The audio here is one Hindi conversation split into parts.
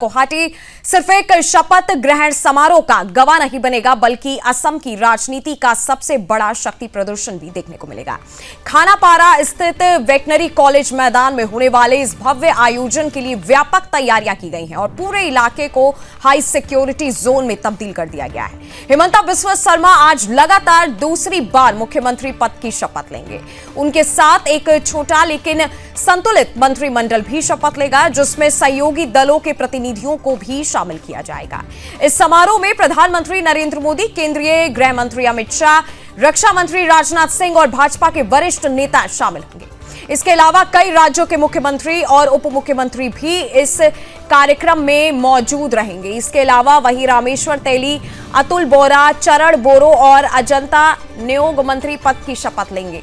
गुवाहाटी सिर्फ एक शपथ ग्रहण समारोह का गवाह नहीं बनेगा, बल्कि असम की राजनीति का सबसे बड़ा शक्ति प्रदर्शन भी देखने को मिलेगा। खानापारा स्थित वेटनरी कॉलेज मैदान में होने वाले इस भव्य आयोजन के लिए व्यापक तैयारियां की गई हैं और पूरे इलाके को हाई सिक्योरिटी जोन में तब्दील कर दिया गया है। हिमंता बिस्वा शर्मा आज लगातार दूसरी बार मुख्यमंत्री पद की शपथ लेंगे। उनके साथ एक छोटा लेकिन संतुलित मंत्रिमंडल भी शपथ लेगा, जिसमें सहयोगी दलों के प्रतिनिधियों को भी शामिल किया जाएगा। इस समारोह में प्रधानमंत्री नरेंद्र मोदी, केंद्रीय गृह मंत्री अमित शाह, रक्षा मंत्री राजनाथ सिंह और भाजपा के वरिष्ठ नेता शामिल होंगे। इसके अलावा कई राज्यों के मुख्यमंत्री और उप मुख्यमंत्री भी इस कार्यक्रम में मौजूद रहेंगे। इसके अलावा वही रामेश्वर तेली, अतुल बोरा, चरण बोरो और अजंता नियोग मंत्री पद की शपथ लेंगे।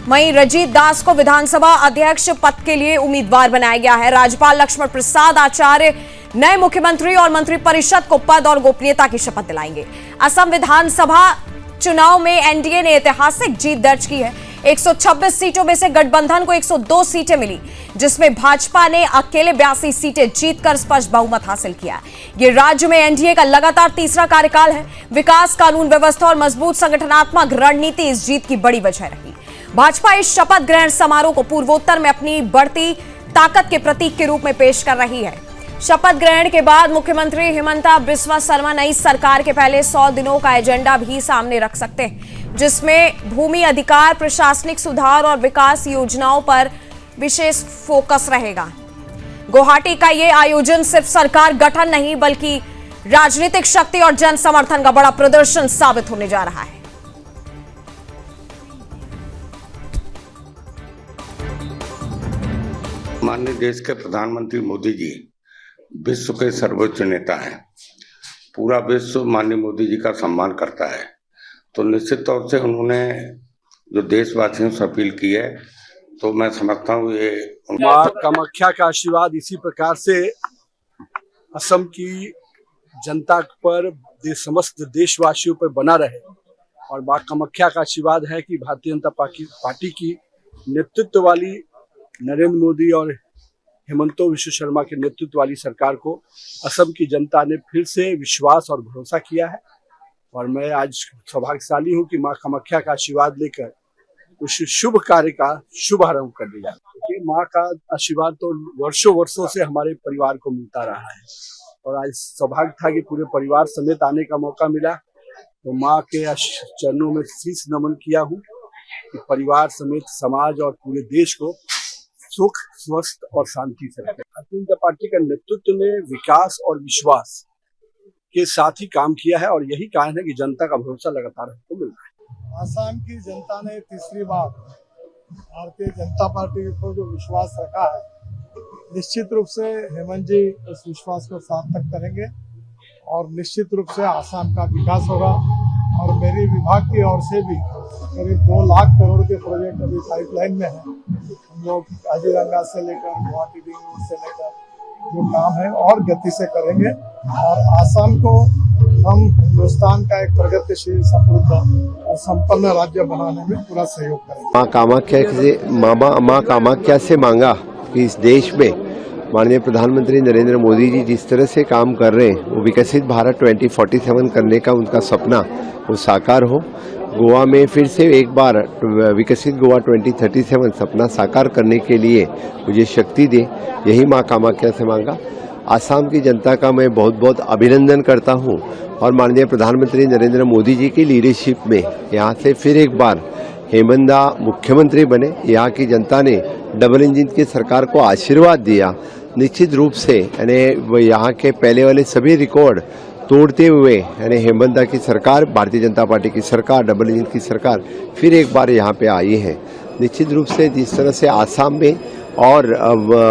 वहीं रंजीत दास को विधानसभा अध्यक्ष पद के लिए उम्मीदवार बनाया गया है। राज्यपाल लक्ष्मण प्रसाद आचार्य नए मुख्यमंत्री और मंत्रिपरिषद को पद और गोपनीयता की शपथ दिलाएंगे। असम विधानसभा चुनाव में एनडीए ने ऐतिहासिक जीत दर्ज की है। 126 सीटों में से गठबंधन को 102 सीटें मिली, जिसमें भाजपा ने अकेले 82 सीटें जीतकर स्पष्ट बहुमत हासिल किया। ये राज्य में एनडीए का लगातार तीसरा कार्यकाल है। विकास, कानून व्यवस्था और मजबूत संगठनात्मक रणनीति इस जीत की बड़ी वजह रही। भाजपा इस शपथ ग्रहण समारोह को पूर्वोत्तर में अपनी बढ़ती ताकत के प्रतीक के रूप में पेश कर रही है। शपथ ग्रहण के बाद मुख्यमंत्री हिमंता बिस्वा शर्मा नई सरकार के पहले 100 दिनों का एजेंडा भी सामने रख सकते हैं, जिसमें भूमि अधिकार, प्रशासनिक सुधार और विकास योजनाओं पर विशेष फोकस रहेगा। गुवाहाटी का यह आयोजन सिर्फ सरकार गठन नहीं, बल्कि राजनीतिक शक्ति और जन समर्थन का बड़ा प्रदर्शन साबित होने जा रहा है। माननीय देश के प्रधानमंत्री मोदी जी विश्व के सर्वोच्च नेता हैं। पूरा विश्व माननीय मोदी जी का सम्मान करता है, तो निश्चित तौर से उन्होंने जो देशवासियों से अपील की है, तो मैं समझता हूँ ये माँ कामाख्या का आशीर्वाद इसी प्रकार से असम की जनता पर, समस्त देशवासियों पर बना रहे। और माँ कामाख्या का आशीर्वाद है कि भारतीय जनता पार्टी की नेतृत्व वाली नरेंद्र मोदी और हिमंता बिस्वा शर्मा के नेतृत्व वाली सरकार को असम की जनता ने फिर से विश्वास और भरोसा किया है। और मैं आज सौभाग्यशाली हूं कि मां कामाख्या का आशीर्वाद लेकर उस शुभ कार्य का शुभारंभ कर दिया। मां का आशीर्वाद तो वर्षों वर्षों से हमारे परिवार को मिलता रहा है, और आज सौभाग्य था कि पूरे परिवार समेत आने का मौका मिला। तो माँ के चरणों में शीश नमन किया हूँ कि परिवार समेत समाज और पूरे देश को सुख, स्वस्थ और शांति से रखे। भारतीय जनता पार्टी का नेतृत्व ने विकास और विश्वास के साथ ही काम किया है, और यही कारण है कि जनता का भरोसा लगातार हमको मिल रहा है। आसाम की जनता ने तीसरी बार भारतीय जनता पार्टी पर जो विश्वास रखा है, निश्चित रूप से हेमंत जी उस विश्वास को सार्थक करेंगे और निश्चित रूप से आसाम का विकास होगा। और मेरी विभाग की ओर से भी करीब 2 लाख करोड़ के प्रोजेक्ट अभी पाइपलाइन में है। हम लोग काजीरंगा से लेकर गुवाहाटी रिंग रोड से लेकर जो काम है और गति से करेंगे, और आसाम को हम हिंदुस्तान का एक प्रगतिशील, समृद्ध और संपन्न राज्य बनाने में पूरा सहयोग करेंगे। माँ कामाख्या से मांगा कि इस देश में माननीय प्रधानमंत्री नरेंद्र मोदी जी जिस तरह से काम कर रहे हैं, वो विकसित भारत 2047 करने का उनका सपना वो साकार हो। गोवा में फिर से एक बार विकसित गोवा 2037 सपना साकार करने के लिए मुझे शक्ति दे, यही माँ कामाख्या से मांगा। आसाम की जनता का मैं बहुत बहुत अभिनंदन करता हूँ, और माननीय प्रधानमंत्री नरेंद्र मोदी जी की लीडरशिप में यहाँ से फिर एक बार हेमंता मुख्यमंत्री बने। यहाँ की जनता ने डबल इंजन की सरकार को आशीर्वाद दिया। निश्चित रूप से यानी यहाँ के पहले वाले सभी रिकॉर्ड तोड़ते हुए यानी हेमंता की सरकार, भारतीय जनता पार्टी की सरकार, डबल इंजन की सरकार फिर एक बार यहाँ पे आई है। निश्चित रूप से जिस तरह से आसाम में और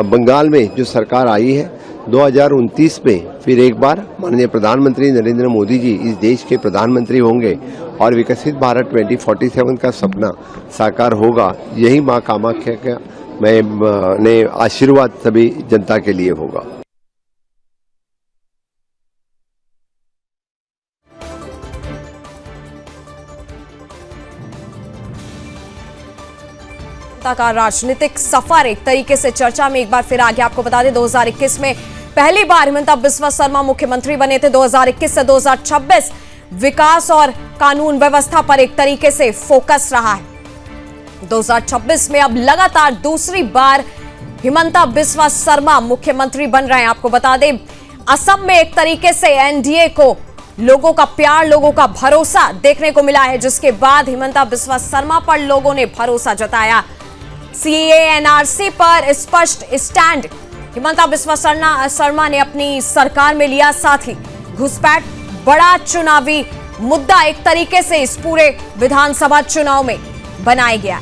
बंगाल में जो सरकार आई है, 2029 में फिर एक बार माननीय प्रधानमंत्री नरेंद्र मोदी जी इस देश के प्रधानमंत्री होंगे और विकसित भारत 2047 का सपना साकार होगा। यही माँ कामाख्या का मैं आशीर्वाद सभी जनता के लिए होगा। का राजनीतिक सफर एक तरीके से चर्चा में एक बार फिर आगे। आपको बता दें 2021 में पहली बार हिमंता बिस्वा शर्मा मुख्यमंत्री बने थे। 2021 से 2026 विकास और कानून व्यवस्था पर एक तरीके से फोकस रहा है। 2026 में अब लगातार दूसरी बार हिमंता बिस्वा शर्मा मुख्यमंत्री बन रहे हैं। आपको बता दें, असम में एक तरीके से एनडीए को लोगों का प्यार, लोगों का भरोसा देखने को मिला है, जिसके बाद हिमंता बिस्वा शर्मा पर लोगों ने भरोसा जताया। सीएए एनआरसी पर स्पष्ट स्टैंड हिमंता बिस्वा शर्मा ने अपनी सरकार में लिया। साथ ही घुसपैठ बड़ा चुनावी मुद्दा एक तरीके से इस पूरे विधानसभा चुनाव में बनाया गया।